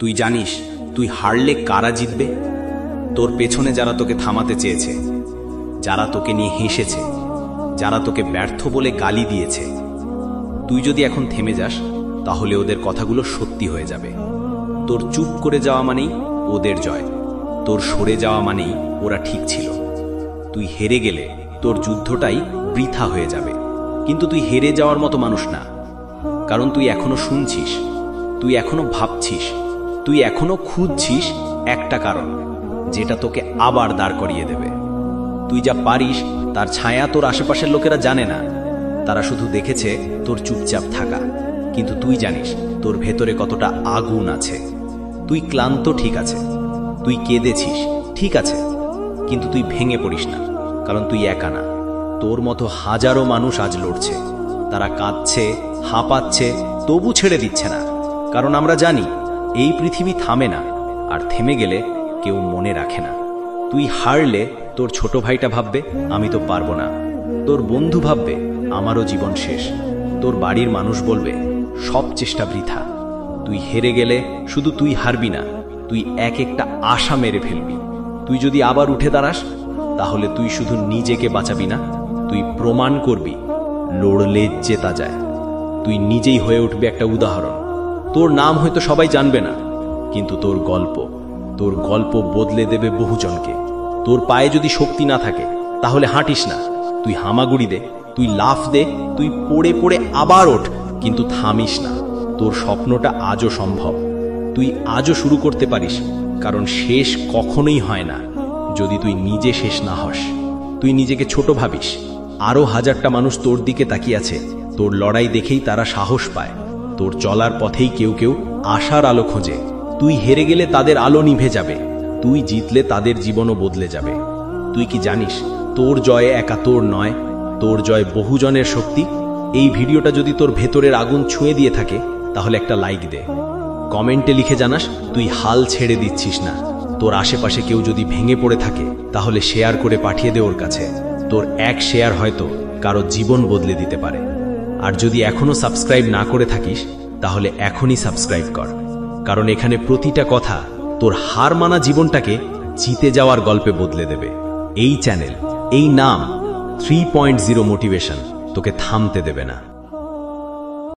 তুই জানিস তুই হারলে কারা জিতবে? তোর পেছনে যারা তোকে থামাতে চেয়েছে, যারা তোকে নিয়ে হেসেছে, যারা তোকে ব্যর্থ বলে গালি দিয়েছে। তুই যদি এখন থেমে যাস তাহলে ওদের কথাগুলো সত্যি হয়ে যাবে। তোর চুপ করে যাওয়া মানেই ওদের জয়, তোর সরে যাওয়া মানেই ওরা ঠিক ছিল। তুই হেরে গেলে তোর যুদ্ধটাই বৃথা হয়ে যাবে, কিন্তু তুই হেরে যাওয়ার মতো মানুষ না। কারণ তুই এখনো শুনছিস, তুই এখনো ভাবছিস, তুই এখনো খুঁজছিস একটা কারণ যেটা তোকে আবার দাঁড় করিয়ে দেবে। তুই যা পারিস তার ছায়া তোর আশেপাশের লোকেরা জানে না, তারা শুধু দেখেছে তোর চুপচাপ থাকা। কিন্তু তুই জানিস তোর ভেতরে কতটা আগুন আছে। তুই ক্লান্ত ঠিক আছে, তুই কেঁদেছিস ঠিক আছে, কিন্তু তুই ভেঙে পড়িস না, কারণ তুই একা না। তোর মতো হাজারো মানুষ আজ লড়ছে, তারা কাঁদছে, হাঁপাচ্ছে, তবু ছেড়ে দিচ্ছে না। কারণ আমরা জানি এই পৃথিবী থামে না, আর থেমে গেলে কেউ মনে রাখে না। তুই হারলে তোর ছোট ভাইটা ভাববে আমি তো পারবো না, তোর বন্ধু ভাববে আমারও জীবন শেষ, তোর বাড়ির মানুষ বলবে সব চেষ্টা বৃথা। তুই হেরে গেলে শুধু তুই হারবি না, তুই এক একটা আশা মেরে ফেলবি। তুই যদি আবার উঠে দাঁড়াস তাহলে তুই শুধু নিজেকে বাঁচাবি না, তুই প্রমাণ করবি লড়লে জেতা যায়। তুই নিজেই হয়ে উঠবি একটা উদাহরণ। তোর নাম হয়তো সবাই জানবে না, কিন্তু তোর গল্প বদলে দেবে বহুজনকে। তোর পায়ে যদি শক্তি না থাকে তাহলে হাঁটিস না, তুই হামাগুড়ি দে, তুই লাফ দে, তুই পড়ে পড়ে আবার ওঠ, কিন্তু থামিস না। তোর স্বপ্নটা আজও সম্ভব, তুই আজও শুরু করতে পারিস, কারণ শেষ কখনোই হয় না যদি তুই নিজে শেষ না হস। তুই নিজেকে ছোট ভাবিস, আরো হাজারটা মানুষ তোর দিকে তাকিয়ে আছে, তোর লড়াই দেখেই তারা সাহস পায়। তোর চলার পথেই কেউ কেউ আশার আলো খোঁজে। তুই হেরে গেলে তাদের আলো নিভে যাবে, তুই জিতলে তাদের জীবনও বদলে যাবে। তুই কি জানিস তোর জয় একা তোর নয়, তোর জয় বহুজনের শক্তি। এই ভিডিওটা যদি তোর ভেতরের আগুন ছুঁয়ে দিয়ে থাকে তাহলে একটা লাইক দে, কমেন্টে লিখে জানাস তুই হাল ছেড়ে দিচ্ছিস না। তোর আশেপাশে কেউ যদি ভেঙে পড়ে থাকে তাহলে শেয়ার করে পাঠিয়ে দে ওর কাছে। তোর এক শেয়ার হয়তো কারো জীবন বদলে দিতে পারে। আর যদি এখনো সাবস্ক্রাইব না করে থাকিস তাহলে এখনই সাবস্ক্রাইব কর, কারণ এখানে প্রতিটা কথা তোর হার মানা জীবনটাকে জিতে যাওয়ার গল্পে বদলে দেবে। এই চ্যানেল, এই নাম 3.0 মোটিভেশন তোকে থামতে দেবে না।